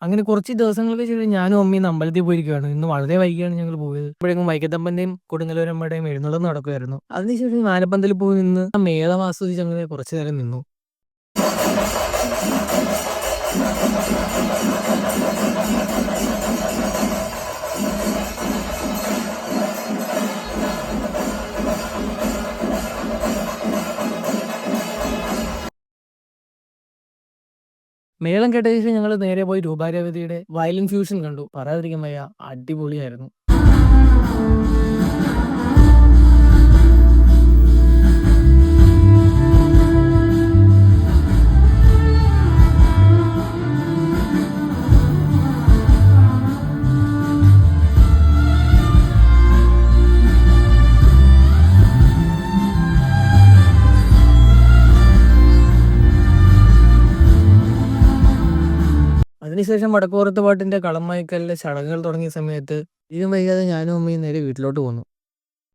അങ്ങനെ കുറച്ച് ദിവസങ്ങൾക്ക് ശേഷം ഞാനും അമ്മയും അമ്പലത്തിൽ പോയിരിക്കുകയാണ്. ഇന്ന് വളരെ വൈകിയാണ് ഞങ്ങൾ പോയത്. അപ്പോഴേക്കും വൈക്കത്തപ്പന്റെയും കൊടുങ്ങല്ലൂരമ്മയുടെയും എഴുന്നള്ളത്ത് നടക്കുമായിരുന്നു. അതിനുശേഷം ആനപ്പന്തലിൽ പോയി നിന്ന് ആ മേളം ആസ്വദിച്ച് അങ്ങനെ കുറച്ചു നേരം നിന്നു. മേളം കേട്ട ശേഷം ഞങ്ങൾ നേരെ പോയി രൂപാരവതിയുടെ വയലിൻ ഫ്യൂഷൻ കണ്ടു. പറയാതിരിക്കാൻ വയ്യ, അടിപൊളിയായിരുന്നു. അതിനുശേഷം വടക്കോറത്ത് പാട്ടിന്റെ കളമയക്കലിലെ ചടങ്ങുകൾ തുടങ്ങിയ സമയത്ത് ഇതിനും വൈകാതെ ഞാനും അമ്മയും നേരെ വീട്ടിലോട്ട് പോന്നു.